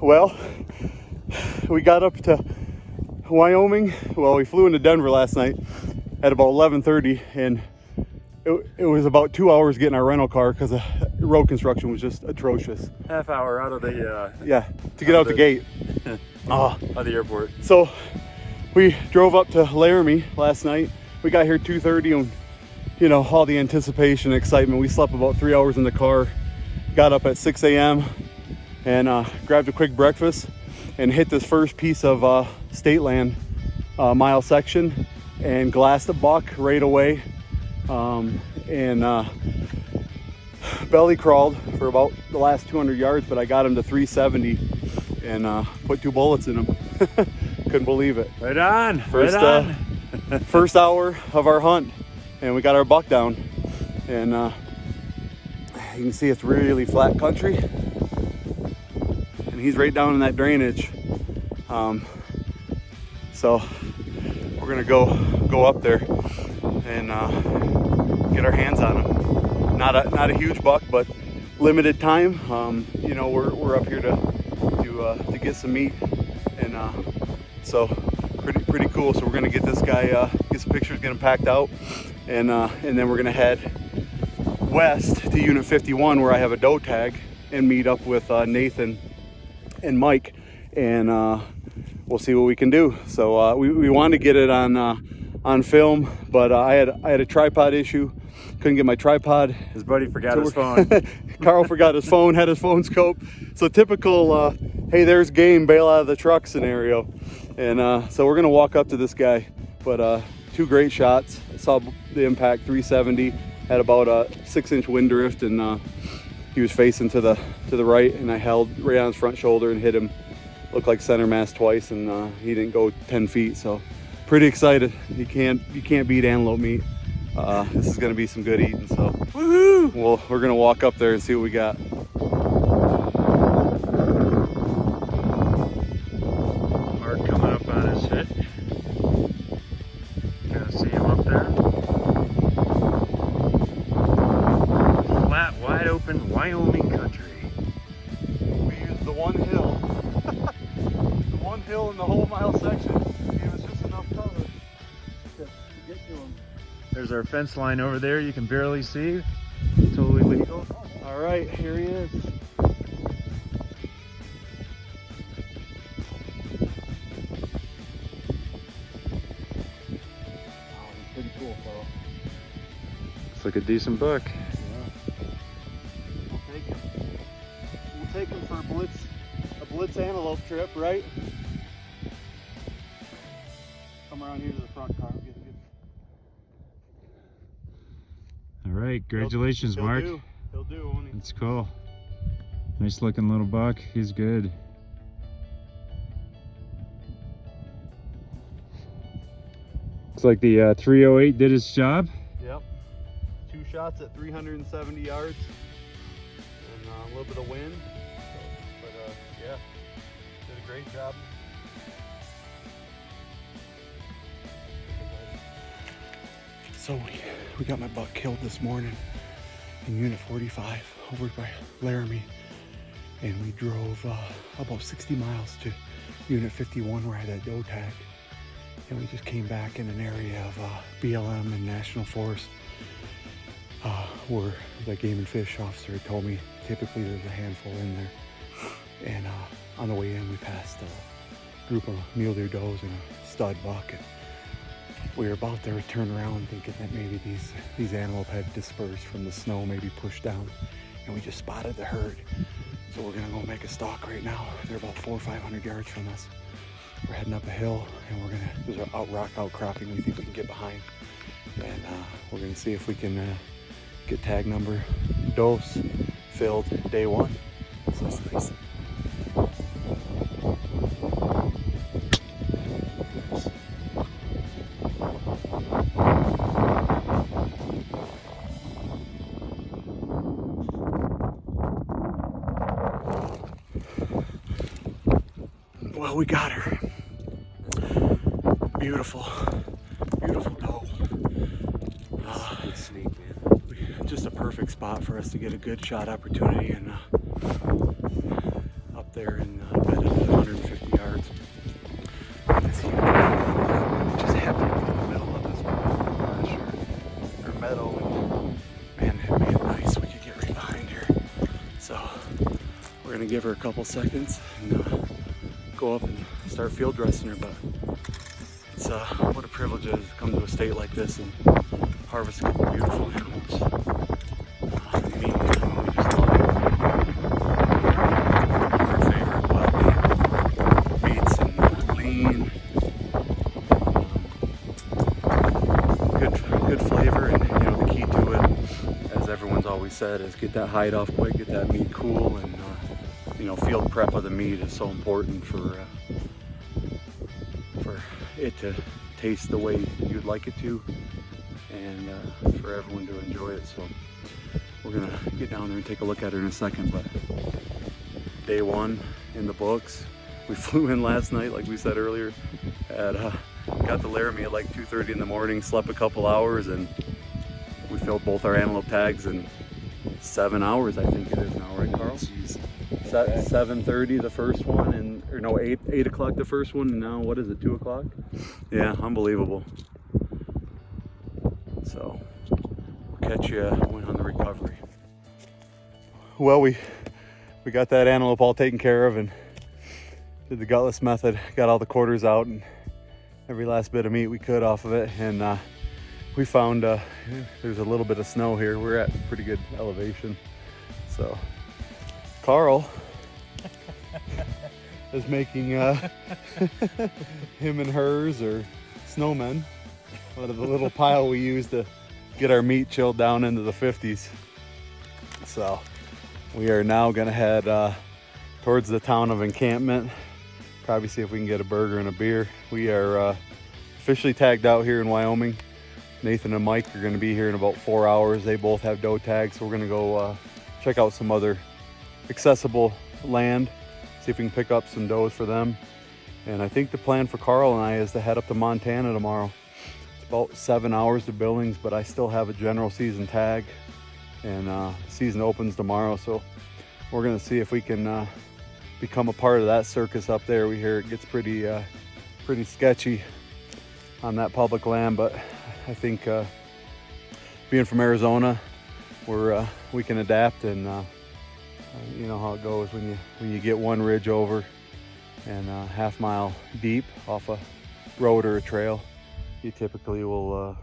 Well, we got up to Wyoming. Well, we flew into Denver last night at about 11:30, and it was about 2 hours getting our rental car because the road construction was just atrocious. Half hour out of the to get out the gate out of the airport. So we drove up to Laramie last night. We got here 2:30, and you know, all the anticipation, excitement. We slept about 3 hours in the car, got up at 6 a.m. and grabbed a quick breakfast and hit this first piece of state land mile section and glassed a buck right away, and belly crawled for about the last 200 yards, but I got him to 370 and put 2 bullets in him. Couldn't believe it. Right on. First hour of our hunt, and we got our buck down, and you can see it's really flat country, and he's right down in that drainage. So we're gonna go up there and get our hands on him. Not a huge buck, but limited time. You know, we're up here to get some meat, and so pretty cool. So we're gonna get this guy, get some pictures, get him packed out, and then we're gonna head west to Unit 51 where I have a doe tag and meet up with Nathan and Mike, and we'll see what we can do. So we wanted to get it on film, but I had a tripod issue. Couldn't get my tripod. His buddy forgot his phone. Carl forgot his phone, had his phone scope. So typical, hey, there's game, bail out of the truck scenario. And so we're gonna walk up to this guy, but 2 great shots. I saw the impact, 370, had about a 6-inch wind drift, and he was facing to the right, and I held right on his front shoulder and hit him. Looked like center mass twice, and he didn't go 10 feet. So pretty excited. You can't beat antelope meat. This is gonna be some good eating. So woohoo! Well, we're gonna walk up there and see what we got. Mark coming up on his hit. Gonna see him up there. Flat, wide open Wyoming country. We used the one hill. The one hill in the whole mile section. It was just enough cover to get to him. There's our fence line over there. You can barely see. Totally legal. All right, here he is. Oh, he's pretty cool, fellow. Looks like a decent buck. Yeah. We'll take him. We'll take him for a blitz antelope trip, right? Come around here to the front car. Get a good. All right, congratulations, Mark. He'll do, won't he? That's cool. Nice looking little buck. He's good. Looks like the 308 did its job. Yep. 2 shots at 370 yards, and a little bit of wind. So, but yeah, did a great job. So we got my buck killed this morning in Unit 45 over by Laramie, and we drove about 60 miles to Unit 51 where I had that doe tag, and we just came back in an area of BLM and National Forest where the game and fish officer had told me typically there's a handful in there, and on the way in we passed a group of mule deer does and a stud buck, and we were about to turn around thinking that maybe these antelope had dispersed from the snow, maybe pushed down, and we just spotted the herd. So we're gonna go make a stalk right now. They're about 400 or 500 yards from us. We're heading up a rock outcropping we think we can get behind, and we're gonna see if we can get tag number dose filled day 1. So that's nice. Well, we got her. Beautiful, beautiful doe. Just a perfect spot for us to get a good shot opportunity, and up there in bed gonna give her a couple seconds and go up and start field dressing her. But it's what a privilege it is to come to a state like this and harvest a couple beautiful animals. Meat, we just love it. Our favorite wild meats and lean, good flavor, and you know the key to it, as everyone's always said, is get that hide off quick, get that meat cool, and you know, field prep of the meat is so important for it to taste the way you'd like it to, and for everyone to enjoy it. So we're gonna get down there and take a look at her in a second. But day one in the books. We flew in last night, like we said earlier, got to Laramie at like 2:30 in the morning, slept a couple hours, and we filled both our antelope tags in 7 hours, I think it is now, right, Carl? Jeez. 7:30 the first one, and or no, 8 o'clock the first one, and now what is it, 2 o'clock? Yeah, unbelievable. So we'll catch you on the recovery. Well, we got that antelope all taken care of and did the gutless method, got all the quarters out and every last bit of meat we could off of it, and we found there's a little bit of snow here. We're at pretty good elevation, so Carl is making him and hers, or snowmen, out of the little pile we use to get our meat chilled down into the 50s. So we are now gonna head towards the town of encampment, probably see if we can get a burger and a beer. We are officially tagged out here in Wyoming. Nathan and Mike are gonna be here in about 4 hours. They both have doe tags, so we're gonna go check out some other accessible land, see if we can pick up some does for them. And I think the plan for Carl and I is to head up to Montana tomorrow. It's about 7 hours to Billings, but I still have a general season tag, and the season opens tomorrow, so we're gonna see if we can become a part of that circus up there. We hear it gets pretty sketchy on that public land, but I think being from Arizona, we can adapt, and you know how it goes when you get one ridge over and a half-mile deep off a road or a trail, you typically will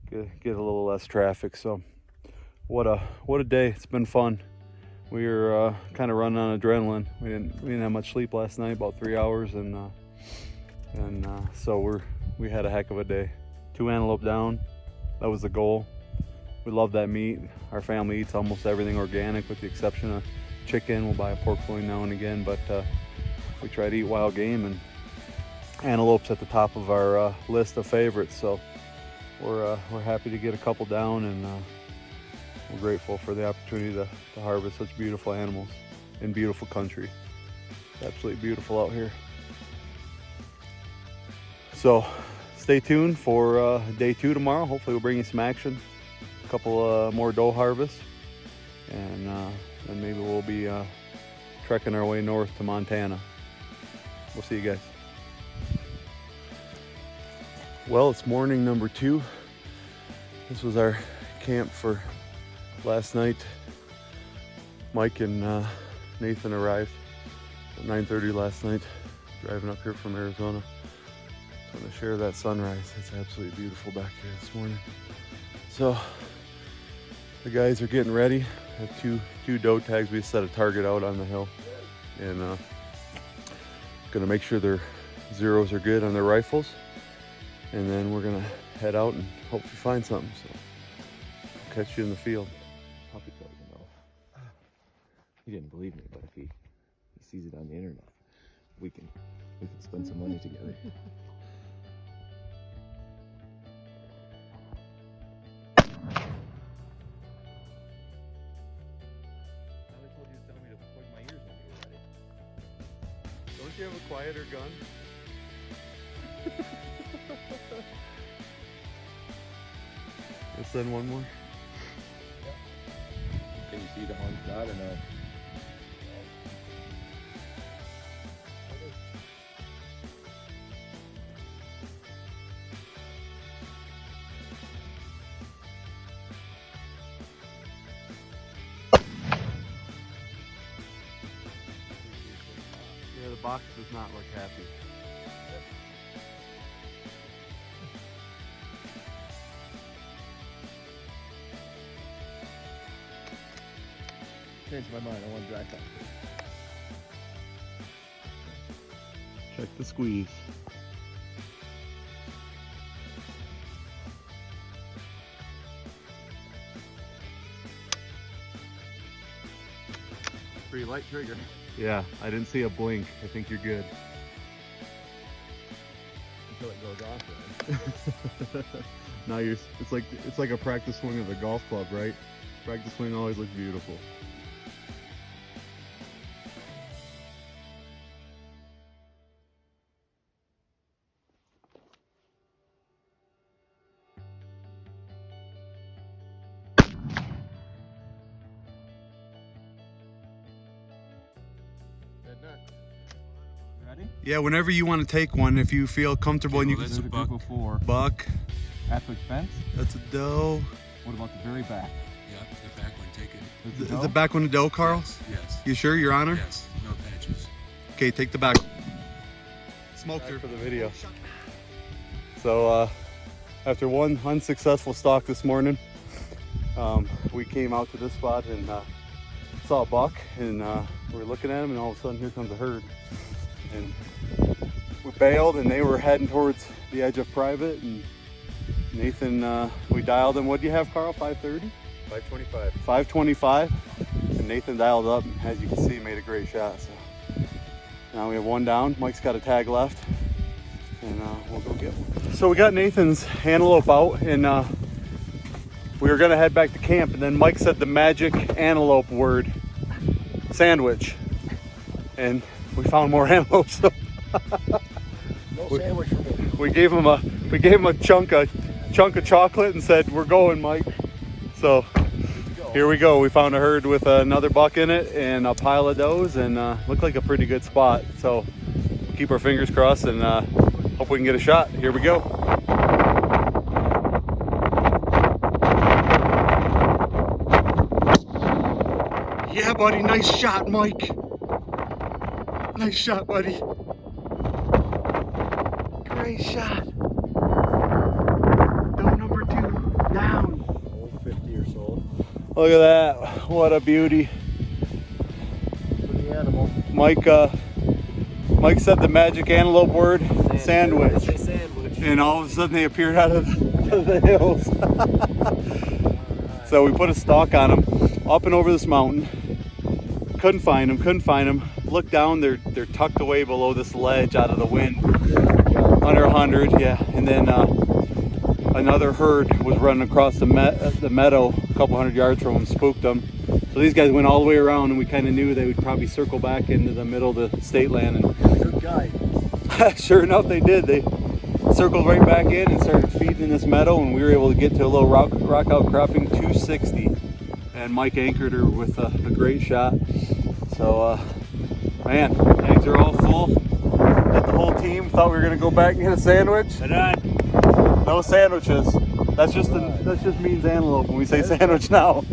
get a little less traffic. So what a day. It's been fun. We were kind of running on adrenaline. We didn't have much sleep last night, about 3 hours, and so we had a heck of a day. 2 antelope down. That was the goal. We love that meat. Our family eats almost everything organic, with the exception of chicken. We'll buy a pork loin now and again, but we try to eat wild game, and antelope's at the top of our list of favorites. So we're happy to get a couple down, and we're grateful for the opportunity to harvest such beautiful animals in beautiful country. It's absolutely beautiful out here. So stay tuned for day 2 tomorrow. Hopefully we'll bring you some action, a couple more doe harvests, and then maybe we'll be trekking our way north to Montana. We'll see you guys. Well, it's morning number 2. This was our camp for last night. Mike and Nathan arrived at 9:30 last night, driving up here from Arizona. So I'm gonna share that sunrise. It's absolutely beautiful back here this morning. So the guys are getting ready. I have two doe tags. We set a target out on the hill, and gonna make sure their zeros are good on their rifles, and then we're gonna head out and hopefully find something. So I'll catch you in the field. Puppy dog, you know. He didn't believe me, but if he sees it on the internet, we can spend some money together. Don't you have a quieter gun? Let's send one more. Can you see the horn shot or no? not look happy. Changed my mind. I want dry top. Check the squeeze. Pretty light trigger. Yeah, I didn't see a blink. I think you're good. Until it goes off. Right? Now it's like a practice swing of a golf club, right? Practice swing always looks beautiful. Ready? Yeah, whenever you want to take one, if you feel comfortable and you There's can. a buck before. Buck. Epic fence. That's a doe. What about the very back? Yeah, the back one, take it. Is the back one a doe, Carl? Yes. You sure, Your Honor? Yes, no patches. Okay, take the back. Smoked her for the video. So after one unsuccessful stalk this morning, we came out to this spot and saw a buck, and we were looking at him, and all of a sudden here comes a herd. And we bailed, and they were heading towards the edge of private, and Nathan, we dialed him. What do you have, Carl? 530? 525. 525. And Nathan dialed up, and as you can see, made a great shot. So now we have one down. Mike's got a tag left, and we'll go get one. So we got Nathan's antelope out, and we were gonna head back to camp, and then Mike said the magic antelope word, sandwich, and we found more antelope. So No sandwich for me. we gave him a chunk of chocolate and said, "We're going, Mike." So here we go. We found a herd with another buck in it and a pile of does, and looked like a pretty good spot. So keep our fingers crossed and hope we can get a shot. Here we go. Yeah, buddy. Nice shot, Mike. Nice shot, buddy. Great shot. Doe number 2 down. Old 50 or so. Look at that. What a beauty. Pretty animal. Mike said the magic antelope word, sandwich. Say sandwich. And all of a sudden they appeared out of the hills. So we put a stalk on them, up and over this mountain. Couldn't find them. Looked down, they're tucked away below this ledge out of the wind. Under 100, yeah. And then another herd was running across the meadow a couple hundred yards from them, spooked them. So these guys went all the way around, and we kind of knew they would probably circle back into the middle of the state land. And Good guy. sure enough, they did. They circled right back in and started feeding in this meadow, and we were able to get to a little rock outcropping, 260. And Mike anchored her with a great shot. So, man, eggs are all full. Got the whole team. Thought we were gonna go back and get a sandwich. No sandwiches. That just means antelope when we say sandwich now.